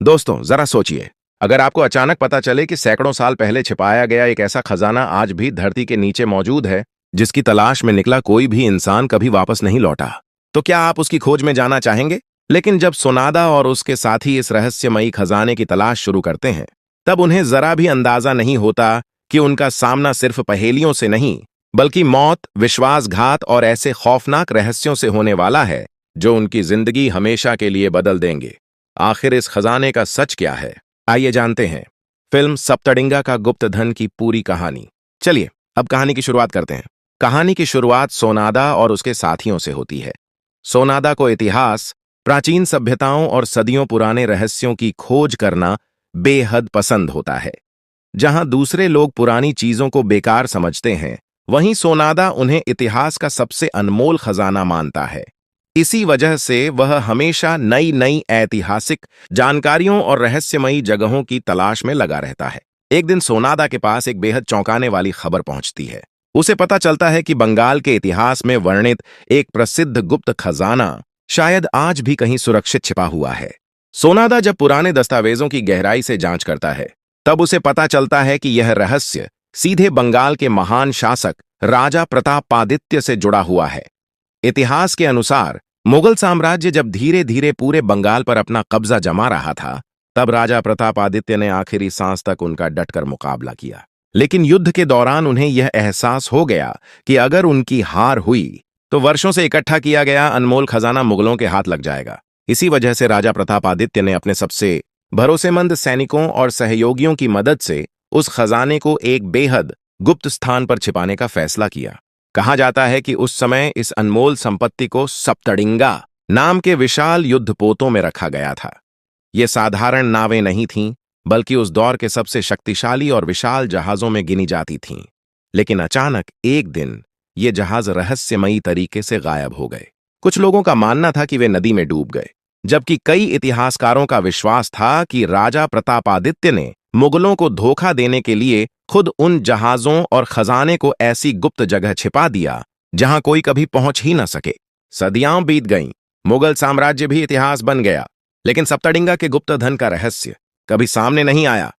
दोस्तों जरा सोचिए, अगर आपको अचानक पता चले कि सैकड़ों साल पहले छिपाया गया एक ऐसा खजाना आज भी धरती के नीचे मौजूद है, जिसकी तलाश में निकला कोई भी इंसान कभी वापस नहीं लौटा, तो क्या आप उसकी खोज में जाना चाहेंगे? लेकिन जब सोनादा और उसके साथी इस रहस्यमयी खजाने की तलाश शुरू करते हैं, तब उन्हें जरा भी अंदाजा नहीं होता कि उनका सामना सिर्फ पहेलियों से नहीं, बल्कि मौत, विश्वासघात और ऐसे खौफनाक रहस्यों से होने वाला है जो उनकी जिंदगी हमेशा के लिए बदल देंगे। आखिर इस खजाने का सच क्या है, आइए जानते हैं। फिल्म सप्तड़िंगा का गुप्त धन की पूरी कहानी। चलिए अब कहानी की शुरुआत करते हैं। कहानी की शुरुआत सोनादा और उसके साथियों से होती है। सोनादा को इतिहास, प्राचीन सभ्यताओं और सदियों पुराने रहस्यों की खोज करना बेहद पसंद होता है। जहां दूसरे लोग पुरानी चीजों को बेकार समझते हैं, वहीं सोनादा उन्हें इतिहास का सबसे अनमोल खजाना मानता है। इसी वजह से वह हमेशा नई नई ऐतिहासिक जानकारियों और रहस्यमयी जगहों की तलाश में लगा रहता है। एक दिन सोनादा के पास एक बेहद चौंकाने वाली खबर पहुंचती है। उसे पता चलता है कि बंगाल के इतिहास में वर्णित एक प्रसिद्ध गुप्त खजाना शायद आज भी कहीं सुरक्षित छिपा हुआ है। सोनादा जब पुराने दस्तावेजों की गहराई से जांच करता है, तब उसे पता चलता है कि यह रहस्य सीधे बंगाल के महान शासक राजा प्रतापादित्य से जुड़ा हुआ है। इतिहास के अनुसार मुगल साम्राज्य जब धीरे धीरे पूरे बंगाल पर अपना कब्जा जमा रहा था, तब राजा प्रतापादित्य ने आखिरी सांस तक उनका डटकर मुकाबला किया। लेकिन युद्ध के दौरान उन्हें यह एहसास हो गया कि अगर उनकी हार हुई तो वर्षों से इकट्ठा किया गया अनमोल खजाना मुगलों के हाथ लग जाएगा। इसी वजह से राजा प्रतापादित्य ने अपने सबसे भरोसेमंद सैनिकों और सहयोगियों की मदद से उस खजाने को एक बेहद गुप्त स्थान पर छिपाने का फैसला किया। कहा जाता है कि उस समय इस अनमोल संपत्ति को सप्तड़िंगा नाम के विशाल युद्धपोतों में रखा गया था। ये साधारण नावें नहीं थीं, बल्कि उस दौर के सबसे शक्तिशाली और विशाल जहाजों में गिनी जाती थीं। लेकिन अचानक एक दिन ये जहाज रहस्यमयी तरीके से गायब हो गए। कुछ लोगों का मानना था कि वे नदी में डूब गए, जबकि कई इतिहासकारों का विश्वास था कि राजा प्रतापादित्य ने मुगलों को धोखा देने के लिए खुद उन जहाजों और खजाने को ऐसी गुप्त जगह छिपा दिया जहां कोई कभी पहुंच ही न सके। सदियां बीत गईं, मुगल साम्राज्य भी इतिहास बन गया, लेकिन सप्तड़िंगा के गुप्त धन का रहस्य कभी सामने नहीं आया।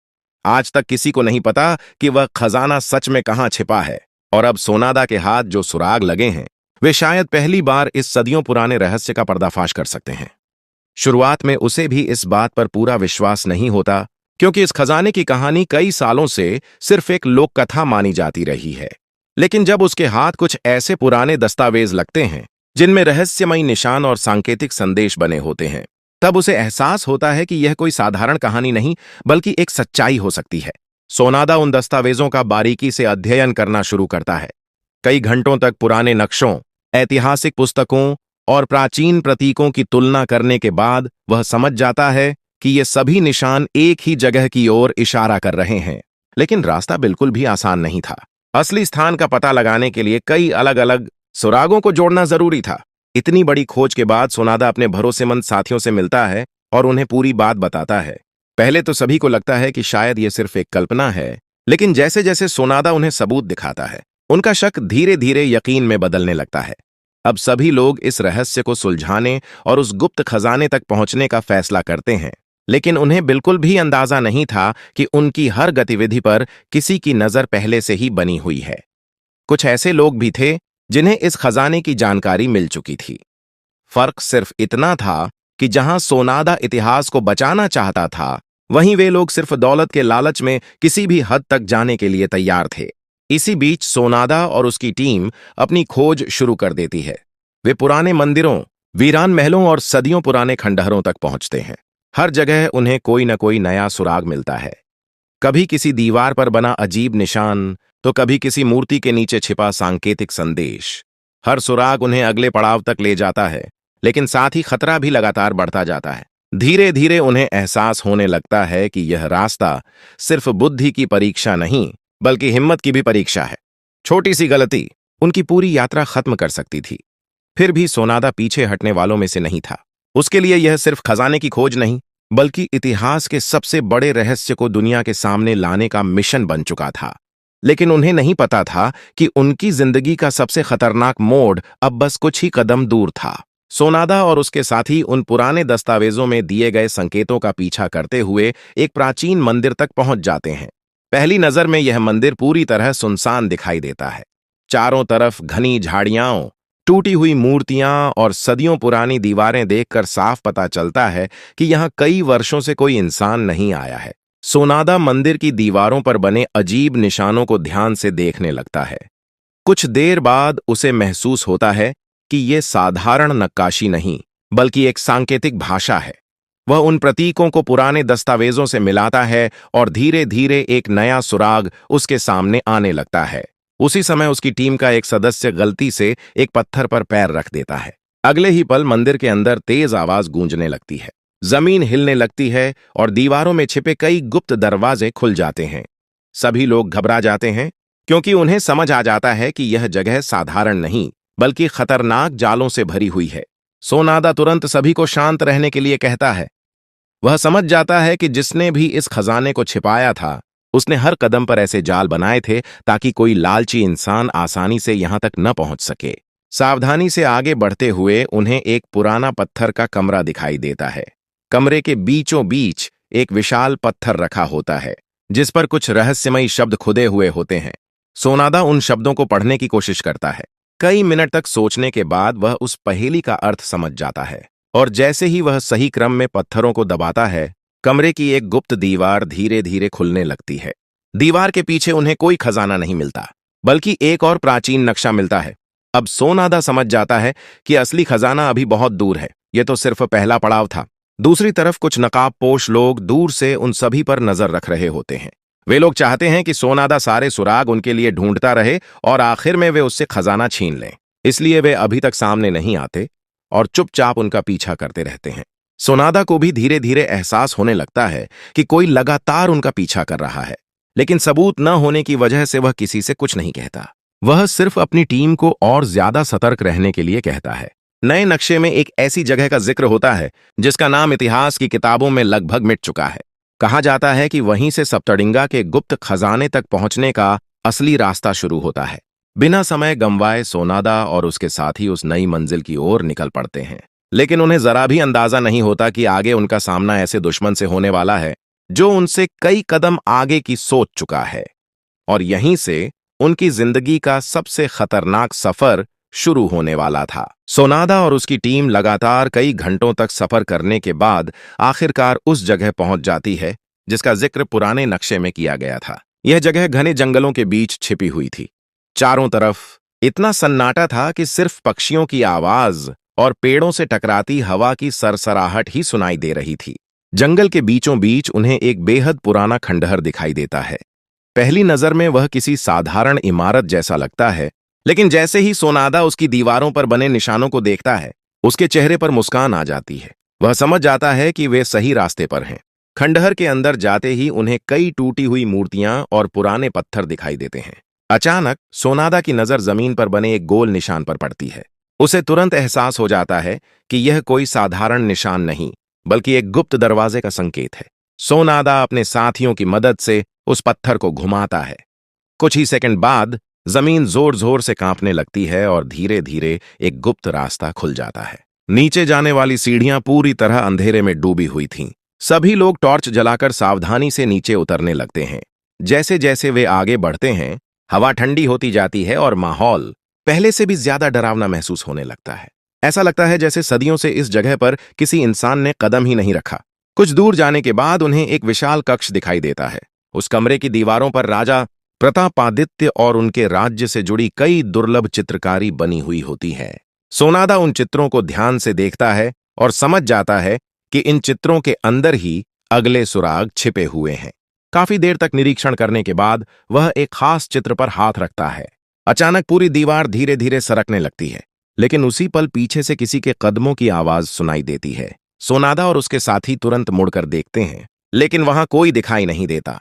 आज तक किसी को नहीं पता कि वह खजाना सच में कहां छिपा है। और अब सोनादा के हाथ जो सुराग लगे हैं, वे शायद पहली बार इस सदियों पुराने रहस्य का पर्दाफाश कर सकते हैं। शुरुआत में उसे भी इस बात पर पूरा विश्वास नहीं होता, क्योंकि इस खजाने की कहानी कई सालों से सिर्फ एक लोक कथा मानी जाती रही है। लेकिन जब उसके हाथ कुछ ऐसे पुराने दस्तावेज लगते हैं जिनमें रहस्यमयी निशान और सांकेतिक संदेश बने होते हैं, तब उसे एहसास होता है कि यह कोई साधारण कहानी नहीं, बल्कि एक सच्चाई हो सकती है। सोनादा उन दस्तावेजों का बारीकी से अध्ययन करना शुरू करता है। कई घंटों तक पुराने नक्शों, ऐतिहासिक पुस्तकों और प्राचीन प्रतीकों की तुलना करने के बाद वह समझ जाता है कि ये सभी निशान एक ही जगह की ओर इशारा कर रहे हैं। लेकिन रास्ता बिल्कुल भी आसान नहीं था। असली स्थान का पता लगाने के लिए कई अलग अलग सुरागों को जोड़ना जरूरी था। इतनी बड़ी खोज के बाद सोनादा अपने भरोसेमंद साथियों से मिलता है और उन्हें पूरी बात बताता है। पहले तो सभी को लगता है कि शायद ये सिर्फ एक कल्पना है, लेकिन जैसे जैसे सोनादा उन्हें सबूत दिखाता है, उनका शक धीरे धीरे यकीन में बदलने लगता है। अब सभी लोग इस रहस्य को सुलझाने और उस गुप्त खजाने तक पहुंचने का फैसला करते हैं, लेकिन उन्हें बिल्कुल भी अंदाजा नहीं था कि उनकी हर गतिविधि पर किसी की नजर पहले से ही बनी हुई है। कुछ ऐसे लोग भी थे जिन्हें इस खजाने की जानकारी मिल चुकी थी। फर्क सिर्फ इतना था कि जहां सोनादा इतिहास को बचाना चाहता था, वहीं वे लोग सिर्फ दौलत के लालच में किसी भी हद तक जाने के लिए तैयार थे। इसी बीच सोनादा और उसकी टीम अपनी खोज शुरू कर देती है। वे पुराने मंदिरों, वीरान महलों और सदियों पुराने खंडहरों तक पहुंचते हैं। हर जगह उन्हें कोई न कोई नया सुराग मिलता है। कभी किसी दीवार पर बना अजीब निशान, तो कभी किसी मूर्ति के नीचे छिपा सांकेतिक संदेश। हर सुराग उन्हें अगले पड़ाव तक ले जाता है, लेकिन साथ ही खतरा भी लगातार बढ़ता जाता है। धीरे धीरे उन्हें एहसास होने लगता है कि यह रास्ता सिर्फ बुद्धि की परीक्षा नहीं, बल्कि हिम्मत की भी परीक्षा है। छोटी सी गलती उनकी पूरी यात्रा खत्म कर सकती थी। फिर भी सोनादा पीछे हटने वालों में से नहीं था। उसके लिए यह सिर्फ खजाने की खोज नहीं, बल्कि इतिहास के सबसे बड़े रहस्य को दुनिया के सामने लाने का मिशन बन चुका था। लेकिन उन्हें नहीं पता था कि उनकी जिंदगी का सबसे खतरनाक मोड़ अब बस कुछ ही कदम दूर था। सोनादा और उसके साथी उन पुराने दस्तावेजों में दिए गए संकेतों का पीछा करते हुए एक प्राचीन मंदिर तक पहुंच जाते हैं। पहली नजर में यह मंदिर पूरी तरह सुनसान दिखाई देता है। चारों तरफ घनी झाड़ियां, टूटी हुई मूर्तियां और सदियों पुरानी दीवारें देखकर साफ पता चलता है कि यहां कई वर्षों से कोई इंसान नहीं आया है। सोनादा मंदिर की दीवारों पर बने अजीब निशानों को ध्यान से देखने लगता है। कुछ देर बाद उसे महसूस होता है कि यह साधारण नक्काशी नहीं, बल्कि एक सांकेतिक भाषा है। वह उन प्रतीकों को पुराने दस्तावेजों से मिलाता है और धीरे धीरे एक नया सुराग उसके सामने आने लगता है। उसी समय उसकी टीम का एक सदस्य गलती से एक पत्थर पर पैर रख देता है। अगले ही पल मंदिर के अंदर तेज आवाज गूंजने लगती है, जमीन हिलने लगती है और दीवारों में छिपे कई गुप्त दरवाजे खुल जाते हैं। सभी लोग घबरा जाते हैं क्योंकि उन्हें समझ आ जाता है कि यह जगह साधारण नहीं, बल्कि खतरनाक जालों से भरी हुई है। सोनादा तुरंत सभी को शांत रहने के लिए कहता है। वह समझ जाता है कि जिसने भी इस खजाने को छिपाया था, उसने हर कदम पर ऐसे जाल बनाए थे ताकि कोई लालची इंसान आसानी से यहां तक न पहुंच सके। सावधानी से आगे बढ़ते हुए उन्हें एक पुराना पत्थर का कमरा दिखाई देता है। कमरे के बीचों बीच एक विशाल पत्थर रखा होता है, जिस पर कुछ रहस्यमयी शब्द खुदे हुए होते हैं। सोनादा उन शब्दों को पढ़ने की कोशिश करता है। कई मिनट तक सोचने के बाद वह उस पहेली का अर्थ समझ जाता है, और जैसे ही वह सही क्रम में पत्थरों को दबाता है, कमरे की एक गुप्त दीवार धीरे धीरे खुलने लगती है। दीवार के पीछे उन्हें कोई खजाना नहीं मिलता, बल्कि एक और प्राचीन नक्शा मिलता है। अब सोनादा समझ जाता है कि असली खजाना अभी बहुत दूर है। यह तो सिर्फ पहला पड़ाव था। दूसरी तरफ कुछ नकाबपोश लोग दूर से उन सभी पर नजर रख रहे होते हैं। वे लोग चाहते हैं कि सोनादा सारे सुराग उनके लिए ढूंढता रहे और आखिर में वे उससे खजाना छीन लें। इसलिए वे अभी तक सामने नहीं आते और चुपचाप उनका पीछा करते रहते हैं। सोनादा को भी धीरे धीरे एहसास होने लगता है कि कोई लगातार उनका पीछा कर रहा है, लेकिन सबूत न होने की वजह से वह किसी से कुछ नहीं कहता। वह सिर्फ अपनी टीम को और ज्यादा सतर्क रहने के लिए कहता है। नए नक्शे में एक ऐसी जगह का जिक्र होता है जिसका नाम इतिहास की किताबों में लगभग मिट चुका है। कहा जाता है कि वहीं से सप्तडिंगा के गुप्त खजाने तक पहुंचने का असली रास्ता शुरू होता है। बिना समय गंवाए सोनादा और उसके साथी उस नई मंजिल की ओर निकल पड़ते हैं, लेकिन उन्हें जरा भी अंदाजा नहीं होता कि आगे उनका सामना ऐसे दुश्मन से होने वाला है जो उनसे कई कदम आगे की सोच चुका है, और यहीं से उनकी जिंदगी का सबसे खतरनाक सफर शुरू होने वाला था। सोनादा और उसकी टीम लगातार कई घंटों तक सफर करने के बाद आखिरकार उस जगह पहुंच जाती है जिसका जिक्र पुराने नक्शे में किया गया था। यह जगह घने जंगलों के बीच छिपी हुई थी। चारों तरफ इतना सन्नाटा था कि सिर्फ पक्षियों की आवाज और पेड़ों से टकराती हवा की सरसराहट ही सुनाई दे रही थी। जंगल के बीचों बीच उन्हें एक बेहद पुराना खंडहर दिखाई देता है। पहली नजर में वह किसी साधारण इमारत जैसा लगता है, लेकिन जैसे ही सोनादा उसकी दीवारों पर बने निशानों को देखता है, उसके चेहरे पर मुस्कान आ जाती है। वह समझ जाता है कि वे सही रास्ते पर हैं। खंडहर के अंदर जाते ही उन्हें कई टूटी हुई मूर्तियां और पुराने पत्थर दिखाई देते हैं। अचानक सोनादा की नजर जमीन पर बने एक गोल निशान पर पड़ती है। उसे तुरंत एहसास हो जाता है कि यह कोई साधारण निशान नहीं, बल्कि एक गुप्त दरवाजे का संकेत है। सोनादा अपने साथियों की मदद से उस पत्थर को घुमाता है। कुछ ही सेकंड बाद जमीन जोर जोर से कांपने लगती है और धीरे धीरे एक गुप्त रास्ता खुल जाता है। नीचे जाने वाली सीढ़ियां पूरी तरह अंधेरे में डूबी हुई थीं। सभी लोग टॉर्च जलाकर सावधानी से नीचे उतरने लगते हैं। जैसे जैसे वे आगे बढ़ते हैं, हवा ठंडी होती जाती है और माहौल पहले से भी ज्यादा डरावना महसूस होने लगता है। ऐसा लगता है जैसे सदियों से इस जगह पर किसी इंसान ने कदम ही नहीं रखा। कुछ दूर जाने के बाद उन्हें एक विशाल कक्ष दिखाई देता है। उस कमरे की दीवारों पर राजा प्रतापादित्य और उनके राज्य से जुड़ी कई दुर्लभ चित्रकारी बनी हुई होती है। सोनादा उन चित्रों को ध्यान से देखता है और समझ जाता है कि इन चित्रों के अंदर ही अगले सुराग छिपे हुए हैं। काफी देर तक निरीक्षण करने के बाद वह एक खास चित्र पर हाथ रखता है। अचानक पूरी दीवार धीरे धीरे सरकने लगती है, लेकिन उसी पल पीछे से किसी के कदमों की आवाज सुनाई देती है। सोनादा और उसके साथी तुरंत मुड़कर देखते हैं, लेकिन वहां कोई दिखाई नहीं देता।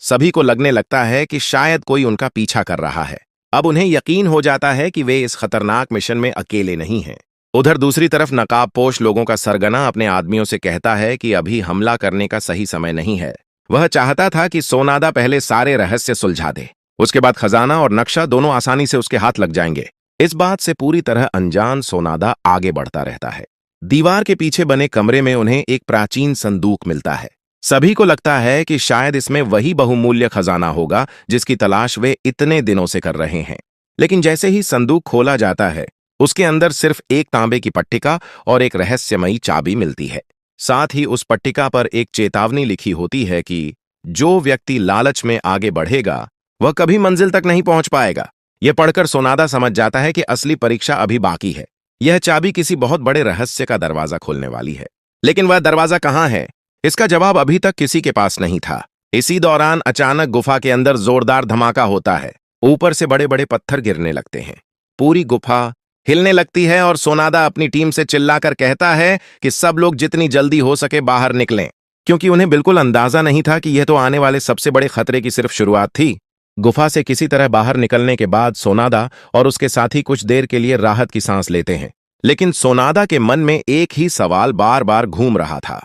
सभी को लगने लगता है कि शायद कोई उनका पीछा कर रहा है। अब उन्हें यकीन हो जाता है कि वे इस खतरनाक मिशन में अकेले नहीं हैं। उधर दूसरी तरफ नकाबपोश लोगों का सरगना अपने आदमियों से कहता है कि अभी हमला करने का सही समय नहीं है। वह चाहता था कि सोनादा पहले सारे रहस्य सुलझा दे, उसके बाद खजाना और नक्शा दोनों आसानी से उसके हाथ लग जाएंगे। इस बात से पूरी तरह अनजान सोनादा आगे बढ़ता रहता है। दीवार के पीछे बने कमरे में उन्हें एक प्राचीन संदूक मिलता है। सभी को लगता है कि शायद इसमें वही बहुमूल्य खजाना होगा जिसकी तलाश वे इतने दिनों से कर रहे हैं। लेकिन जैसे ही संदूक खोला जाता है, उसके अंदर सिर्फ एक तांबे की पट्टिका और एक रहस्यमयी चाबी मिलती है। साथ ही उस पट्टिका पर एक चेतावनी लिखी होती है कि जो व्यक्ति लालच में आगे बढ़ेगा वह कभी मंजिल तक नहीं पहुंच पाएगा। यह पढ़कर सोनादा समझ जाता है कि असली परीक्षा अभी बाकी है। यह चाबी किसी बहुत बड़े रहस्य का दरवाजा खोलने वाली है। लेकिन वह दरवाजा कहां है, इसका जवाब अभी तक किसी के पास नहीं था। इसी दौरान अचानक गुफा के अंदर जोरदार धमाका होता है। ऊपर से बड़े बड़े पत्थर गिरने लगते हैं। पूरी गुफा हिलने लगती है और सोनादा अपनी टीम से चिल्लाकर कहता है कि सब लोग जितनी जल्दी हो सके बाहर निकलें, क्योंकि उन्हें बिल्कुल अंदाजा नहीं था कि यह तो आने वाले सबसे बड़े खतरे की सिर्फ शुरुआत थी। गुफा से किसी तरह बाहर निकलने के बाद सोनादा और उसके साथी कुछ देर के लिए राहत की सांस लेते हैं। लेकिन सोनादा के मन में एक ही सवाल बार बार घूम रहा था।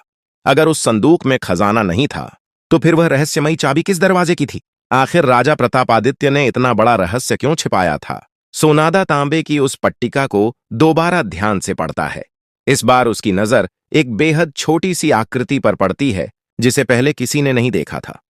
अगर उस संदूक में खजाना नहीं था तो फिर वह रहस्यमयी चाबी किस दरवाजे की थी? आखिर राजा प्रतापादित्य ने इतना बड़ा रहस्य क्यों छिपाया था? सोनादा तांबे की उस पट्टिका को दोबारा ध्यान से पढ़ता है। इस बार उसकी नजर एक बेहद छोटी सी आकृति पर पड़ती है जिसे पहले किसी ने नहीं देखा था।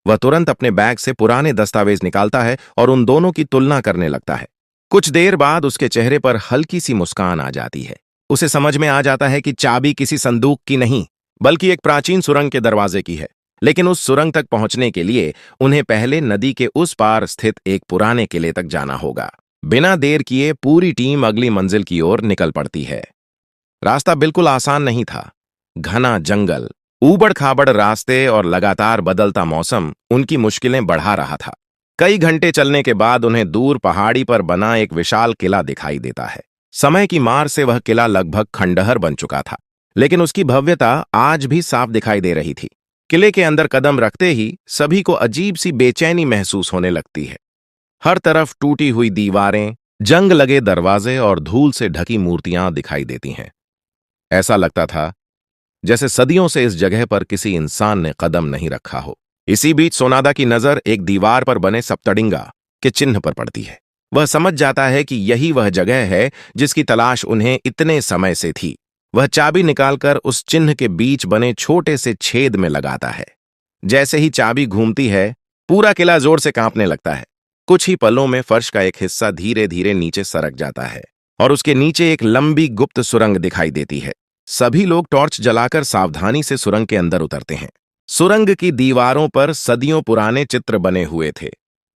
वह तुरंत अपने बैग से पुराने दस्तावेज निकालता है और उन दोनों की तुलना करने लगता है। कुछ देर बाद उसके चेहरे पर हल्की सी मुस्कान आ जाती है। उसे समझ में आ जाता है कि चाबी किसी संदूक की नहीं बल्कि एक प्राचीन सुरंग के दरवाजे की है। लेकिन उस सुरंग तक पहुंचने के लिए उन्हें पहले नदी के उस पार स्थित एक पुराने किले तक जाना होगा। बिना देर किए पूरी टीम अगली मंजिल की ओर निकल पड़ती है। रास्ता बिल्कुल आसान नहीं था। घना जंगल, ऊबड़ खाबड़ रास्ते और लगातार बदलता मौसम उनकी मुश्किलें बढ़ा रहा था। कई घंटे चलने के बाद उन्हें दूर पहाड़ी पर बना एक विशाल किला दिखाई देता है। समय की मार से वह किला लगभग खंडहर बन चुका था, लेकिन उसकी भव्यता आज भी साफ दिखाई दे रही थी। किले के अंदर कदम रखते ही सभी को अजीब सी बेचैनी महसूस होने लगती है। हर तरफ टूटी हुई दीवारें, जंग लगे दरवाजे और धूल से ढकी मूर्तियां दिखाई देती हैं। ऐसा लगता था जैसे सदियों से इस जगह पर किसी इंसान ने कदम नहीं रखा हो। इसी बीच सोनादा की नजर एक दीवार पर बने सप्तडिंगा के चिन्ह पर पड़ती है। वह समझ जाता है कि यही वह जगह है जिसकी तलाश उन्हें इतने समय से थी। वह चाबी निकालकर उस चिन्ह के बीच बने छोटे से छेद में लगाता है। जैसे ही चाबी घूमती है, पूरा किला जोर से कांपने लगता है। कुछ ही पलों में फर्श का एक हिस्सा धीरे धीरे नीचे सरक जाता है और उसके नीचे एक लंबी गुप्त सुरंग दिखाई देती है। सभी लोग टॉर्च जलाकर सावधानी से सुरंग के अंदर उतरते हैं। सुरंग की दीवारों पर सदियों पुराने चित्र बने हुए थे।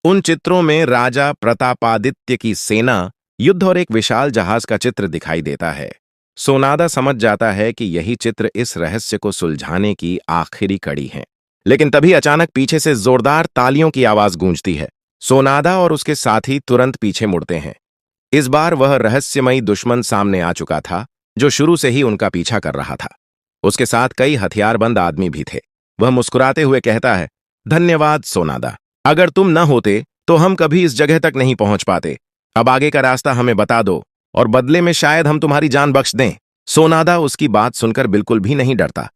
उन चित्रों में राजा प्रतापादित्य की सेना, युद्ध और एक विशाल जहाज का चित्र दिखाई देता है। सोनादा समझ जाता है कि यही चित्र इस रहस्य को सुलझाने की आखिरी कड़ी है। लेकिन तभी अचानक पीछे से जोरदार तालियों की आवाज गूंजती है। सोनादा और उसके साथी तुरंत पीछे मुड़ते हैं। इस बार वह रहस्यमयी दुश्मन सामने आ चुका था जो शुरू से ही उनका पीछा कर रहा था। उसके साथ कई हथियारबंद आदमी भी थे। वह मुस्कुराते हुए कहता है, धन्यवाद सोनादा, अगर तुम न होते तो हम कभी इस जगह तक नहीं पहुंच पाते। अब आगे का रास्ता हमें बता दो और बदले में शायद हम तुम्हारी जान बख्श दें। सोनादा उसकी बात सुनकर बिल्कुल भी नहीं डरता।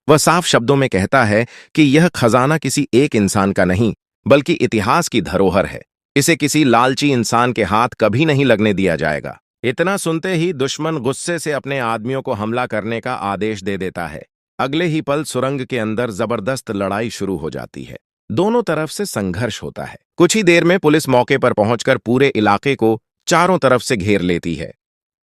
वह साफ शब्दों में कहता है कि यह खजाना किसी एक इंसान का नहीं बल्कि इतिहास की धरोहर है। इसे किसी लालची इंसान के हाथ कभी नहीं लगने दिया जाएगा। इतना सुनते ही दुश्मन गुस्से से अपने आदमियों को हमला करने का आदेश दे देता है। अगले ही पल सुरंग के अंदर जबरदस्त लड़ाई शुरू हो जाती है। दोनों तरफ से संघर्ष होता है। कुछ ही देर में पुलिस मौके पर पहुंचकर पूरे इलाके को चारों तरफ से घेर लेती है।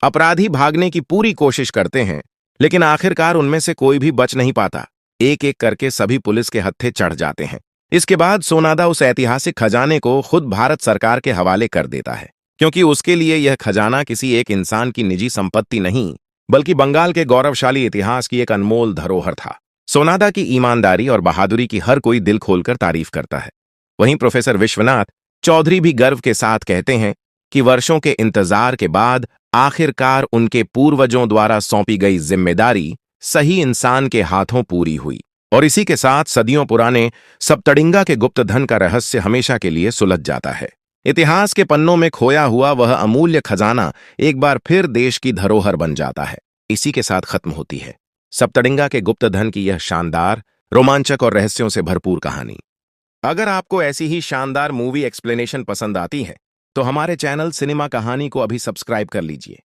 अपराधी भागने की पूरी कोशिश करते हैं, लेकिन आखिरकार उनमें से कोई भी बच नहीं पाता। एक एक करके सभी पुलिस के हत्थे चढ़ जाते हैं। इसके बाद सोनादा उस ऐतिहासिक खजाने को खुद भारत सरकार के हवाले कर देता है, क्योंकि उसके लिए यह खजाना किसी एक इंसान की निजी संपत्ति नहीं बल्कि बंगाल के गौरवशाली इतिहास की एक अनमोल धरोहर था। सोनादा की ईमानदारी और बहादुरी की हर कोई दिल खोलकर तारीफ करता है। वहीं प्रोफेसर विश्वनाथ चौधरी भी गर्व के साथ कहते हैं कि वर्षों के इंतजार के बाद आखिरकार उनके पूर्वजों द्वारा सौंपी गई जिम्मेदारी सही इंसान के हाथों पूरी हुई और इसी के साथ सदियों पुराने सप्तडिंगा के गुप्त धन का रहस्य हमेशा के लिए सुलझ जाता है। इतिहास के पन्नों में खोया हुआ वह अमूल्य खजाना एक बार फिर देश की धरोहर बन जाता है। इसी के साथ खत्म होती है सप्तडिंगा के गुप्त धन की यह शानदार, रोमांचक और रहस्यों से भरपूर कहानी। अगर आपको ऐसी ही शानदार मूवी एक्सप्लेनेशन पसंद आती है तो हमारे चैनल सिनेमा कहानी को अभी सब्सक्राइब कर लीजिए।